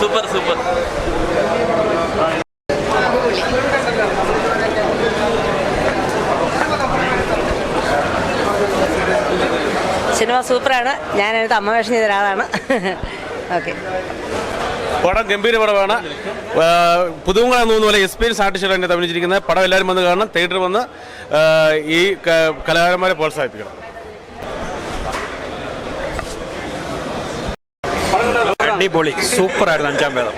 Super super. Cinema സൂപ്പറാണ്. ഞാനതിനകത്ത് അമ്മ വേഷം ചെയ്ത ഒരാളാണ്. ഓക്കെ, പടം ഗംഭീര പടമാണ്. പുതുമുഖം പോലെ എക്സ്പീരിയൻസ് ആർട്ടിസ്റ്റുകൾ തന്നെ അഭിനയിച്ചിരിക്കുന്നത്. പടം എല്ലാവരും വന്ന് കാണണം. തിയേറ്ററിൽ വന്ന് ഈ കലാകാരന്മാരെ പ്രോത്സാഹിപ്പിക്കണം. അടിപൊളി, സൂപ്പറായിരുന്നു. അഞ്ചാം വേദം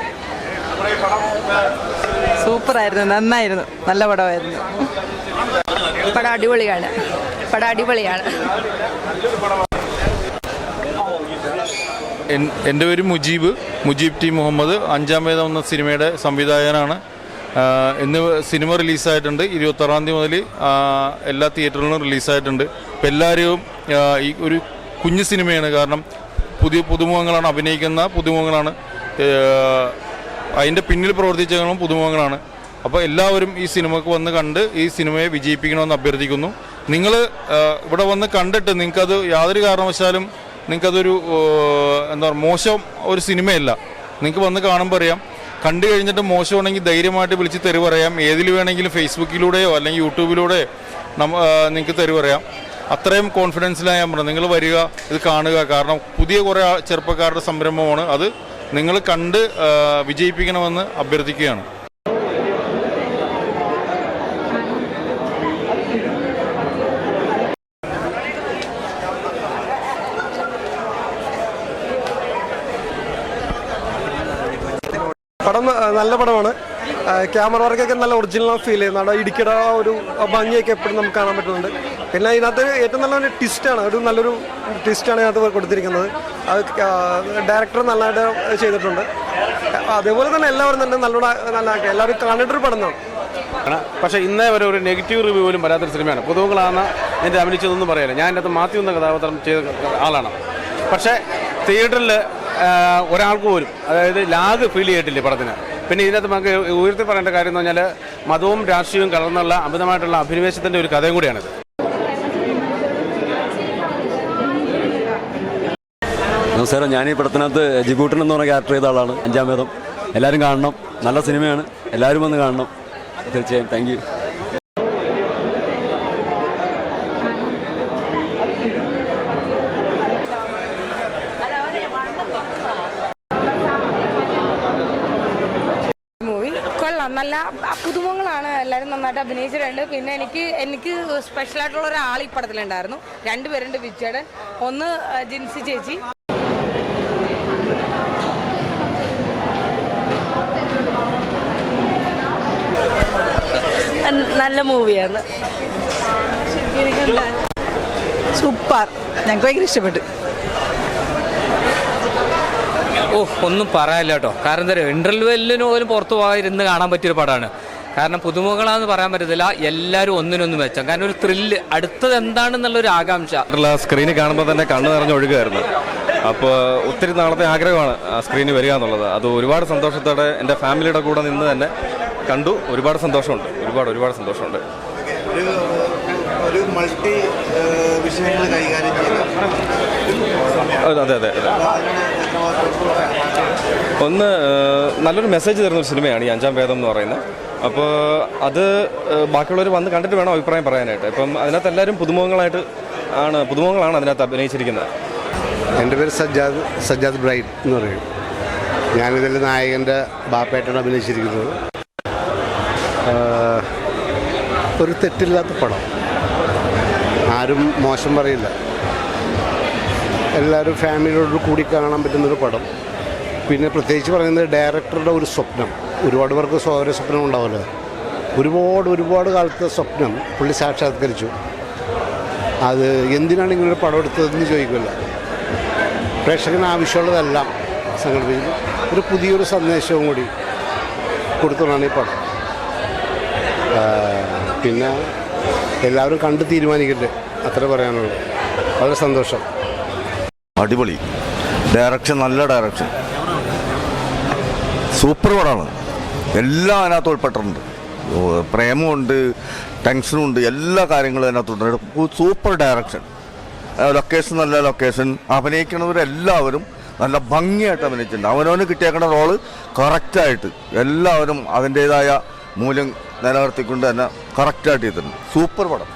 സൂപ്പറായിരുന്നു, നന്നായിരുന്നു, നല്ല പടമായിരുന്നു. പടം അടിപൊളിയാണ്. പടം അടിപൊളിയാണ്. എൻ്റെ പേര് മുജീബ് ടി മുഹമ്മദ്. അഞ്ചാം വേദം എന്ന സിനിമയുടെ സംവിധായകനാണ്. ഇന്ന് സിനിമ റിലീസായിട്ടുണ്ട്. 26-ാം തീയതി മുതൽ എല്ലാ തിയേറ്ററിലും റിലീസായിട്ടുണ്ട്. ഇപ്പം എല്ലാവരും ഈ ഒരു കുഞ്ഞു സിനിമയാണ്. കാരണം പുതുമുഖങ്ങളാണ് അഭിനയിക്കുന്ന പുതുമുഖങ്ങളാണ്. അതിൻ്റെ പിന്നിൽ പ്രവർത്തിച്ചവരും പുതുമുഖങ്ങളാണ്. അപ്പോൾ എല്ലാവരും ഈ സിനിമക്ക് വന്ന് കണ്ട് ഈ സിനിമയെ വിജയിപ്പിക്കണമെന്ന് അഭ്യർത്ഥിക്കുന്നു. നിങ്ങൾ ഇവിടെ വന്ന് കണ്ടിട്ട് നിങ്ങൾക്കത് യാതൊരു കാരണവശാലും നിങ്ങൾക്കതൊരു എന്താ പറയുക മോശം ഒരു സിനിമയല്ല. നിങ്ങൾക്ക് വന്ന് കാണുമ്പോൾ അറിയാം. കണ്ടു കഴിഞ്ഞിട്ട് മോശമാണെങ്കിൽ ധൈര്യമായിട്ട് വിളിച്ച് തെറി പറയാം. ഏതിൽ വേണമെങ്കിലും ഫേസ്ബുക്കിലൂടെയോ അല്ലെങ്കിൽ യൂട്യൂബിലൂടെ നിങ്ങൾക്ക് തെറി പറയാം. അത്രയും കോൺഫിഡൻസിലാണ് ഞാൻ പറഞ്ഞത്. നിങ്ങൾ വരിക, ഇത് കാണുക. കാരണം പുതിയ കുറേ ചെറുപ്പക്കാരുടെ സംരംഭമാണ്. അത് നിങ്ങൾ കണ്ട് വിജയിപ്പിക്കണമെന്ന് അഭ്യർത്ഥിക്കുകയാണ്. പടം നല്ല പടമാണ്. ക്യാമറ വർക്കൊക്കെ നല്ല ഒറിജിനൽ ഫീൽ ചെയ്യുന്നുണ്ട്. ഇടുക്കിയുടെ ഒരു ഭംഗിയൊക്കെ എപ്പോഴും നമുക്ക് കാണാൻ പറ്റുന്നുണ്ട്. പിന്നെ ഇതിനകത്ത് ഏറ്റവും നല്ലൊരു ട്വിസ്റ്റാണ്, നല്ലൊരു ട്വിസ്റ്റാണ് ഇതിനകത്ത് കൊടുത്തിരിക്കുന്നത്. അത് ഡയറക്ടർ നല്ലതായിട്ട് ചെയ്തിട്ടുണ്ട്. അതേപോലെ തന്നെ എല്ലാവരും തന്നെ നല്ല എല്ലാവരും കാണേണ്ടൊരു പടം എന്നാണ്. പക്ഷേ ഇന്നേ വരെ ഒരു നെഗറ്റീവ് റിവ്യൂ പോലും വരാത്തൊരു സിനിമയാണ്. പുതുമുഖങ്ങളാണ് എൻ്റെ അഭിനയിച്ചതൊന്നും പറയാനില്ല. ഞാൻ എൻ്റെ അകത്ത് മാത്യു എന്ന കഥാപാത്രം ചെയ്ത ആളാണ്. പക്ഷേ തിയേറ്ററിൽ ഒരാൾക്ക് പോലും അതായത് ലാഗ് ഫീൽ ചെയ്തിട്ടില്ല പടത്തിന്. പിന്നെ ഇതിനകത്ത് നമുക്ക് ഉയർത്തി പറയേണ്ട കാര്യം എന്ന് പറഞ്ഞാൽ മതവും രാഷ്ട്രീയവും കലർന്നുള്ള അമിതമായിട്ടുള്ള അഭിനിവേശത്തിൻ്റെ ഒരു കഥയും കൂടിയാണിത്. നമസ്കാരം. ഞാൻ ഈ പടത്തിനകത്ത് ജിബൂട്ടൻ എന്ന് പറഞ്ഞ ക്യാരക്ടർ ചെയ്ത ആളാണ്. അഞ്ചാം വേദം എല്ലാവരും കാണണം. നല്ല സിനിമയാണ്. എല്ലാവരും വന്ന് കാണണം. തീർച്ചയായും. Thank you. നല്ല പുതുമുഖങ്ങളാണ്. എല്ലാവരും നന്നായിട്ട് അഭിനയിച്ചിട്ടുണ്ട്. പിന്നെ എനിക്ക് സ്പെഷ്യലായിട്ടുള്ള ഒരാൾ ഈ പടത്തിലുണ്ടായിരുന്നു. 2 പേരുണ്ട്. വിജയൻ, ഒന്ന് ജിൻസി ചേച്ചി. നല്ല മൂവിയാണ്. സൂപ്പർ, ഞങ്ങൾക്ക് ഭയങ്കര ഇഷ്ടപ്പെട്ടു. ഒന്നും പറയാനില്ല കേട്ടോ. കാരണം എന്താ പറയുക, ഇൻ്റർവെല്ലിന് പോലും പുറത്തു പോയിരുന്ന് കാണാൻ പറ്റിയൊരു പടമാണ്. കാരണം പുതുമുഖങ്ങളാണെന്ന് പറയാൻ പറ്റത്തില്ല. എല്ലാവരും ഒന്നിനൊന്നും വെച്ചാൽ കാരണം ഒരു ത്രില്ല്, അടുത്തത് എന്താണെന്നുള്ളൊരു ആകാംക്ഷ സ്ക്രീനിൽ കാണുമ്പോൾ തന്നെ കണ്ണ് നിറഞ്ഞൊഴുകുമായിരുന്നു. അപ്പോൾ ഒത്തിരി നാളത്തെ ആഗ്രഹമാണ് ആ സ്ക്രീനിൽ വരിക എന്നുള്ളത്. അത് ഒരുപാട് സന്തോഷത്തോടെ എൻ്റെ ഫാമിലിയുടെ കൂടെ നിന്ന് തന്നെ കണ്ടു. ഒരുപാട് സന്തോഷമുണ്ട്. ഒരുപാട് സന്തോഷമുണ്ട്. ഒരു മൾട്ടി വിഷയങ്ങൾ കൈകാര്യം ചെയ്ത അതെ. ഒന്ന് നല്ലൊരു മെസ്സേജ് തരുന്നൊരു സിനിമയാണ് ഈ അഞ്ചാം വേദം എന്ന് പറയുന്നത്. അപ്പോൾ അത് ബാക്കിയുള്ളവർ വന്ന് കണ്ടിട്ട് വേണം അഭിപ്രായം പറയാനായിട്ട്. ഇപ്പം അതിനകത്ത് എല്ലാവരും പുതുമുഖങ്ങളാണ് അതിനകത്ത് അഭിനയിച്ചിരിക്കുന്നത്. എൻ്റെ പേര് സജ്ജാദ് ബ്രൈറ്റ് എന്ന് പറയും. ഞാനിതിൽ നായകൻ്റെ ബാപ്പയായിട്ടാണ് അഭിനയിച്ചിരിക്കുന്നത്. ഒരു തെറ്റില്ലാത്ത പടം, ആരും മോശം പറയില്ല. എല്ലാവരും ഫാമിലിയോട് കൂടി കാണാൻ പറ്റുന്നൊരു പടം. പിന്നെ പ്രത്യേകിച്ച് പറയുന്നത് ഡയറക്ടറുടെ ഒരു സ്വപ്നം. ഒരുപാട് പേർക്ക് ഓരോ സ്വപ്നം ഉണ്ടാവുമല്ലോ. ഒരുപാട് കാലത്തെ സ്വപ്നം പുള്ളി സാക്ഷാത്കരിച്ചു. അത് എന്തിനാണ് ഇങ്ങനൊരു പടം എടുത്തതെന്ന് ചോദിക്കില്ല. പ്രേക്ഷകന് ആവശ്യമുള്ളതെല്ലാം സംഘടിപ്പിച്ചു. ഒരു പുതിയൊരു സന്ദേശവും കൂടി കൊടുത്തുകൊണ്ടാണ് ഈ പടം. പിന്നെ എല്ലാവരും കണ്ട് തീരുമാനിക്കട്ടെ, അത്ര പറയാനുള്ളൂ. വളരെ സന്തോഷം. അടിപൊളി ഡയറക്ഷൻ, നല്ല ഡയറക്ഷൻ, സൂപ്പർ പടമാണ്. എല്ലാം അതിനകത്ത് ഉൾപ്പെട്ടിട്ടുണ്ട്. പ്രേമമുണ്ട്, ടെൻഷനുണ്ട്, എല്ലാ കാര്യങ്ങളും അതിനകത്തുണ്ട്. സൂപ്പർ ഡയറക്ഷൻ, ലൊക്കേഷൻ നല്ല ലൊക്കേഷൻ, അഭിനയിക്കുന്നവരെല്ലാവരും നല്ല ഭംഗിയായിട്ട് അഭിനയിച്ചിട്ടുണ്ട്. അവനവന് കിട്ടിയേക്കുന്ന റോള് കറക്റ്റായിട്ട് എല്ലാവരും അതിൻ്റേതായ മൂല്യം നിലനിർത്തിക്കൊണ്ട് തന്നെ കറക്റ്റായിട്ട് ചെയ്തിട്ടുണ്ട്. സൂപ്പർ പടം.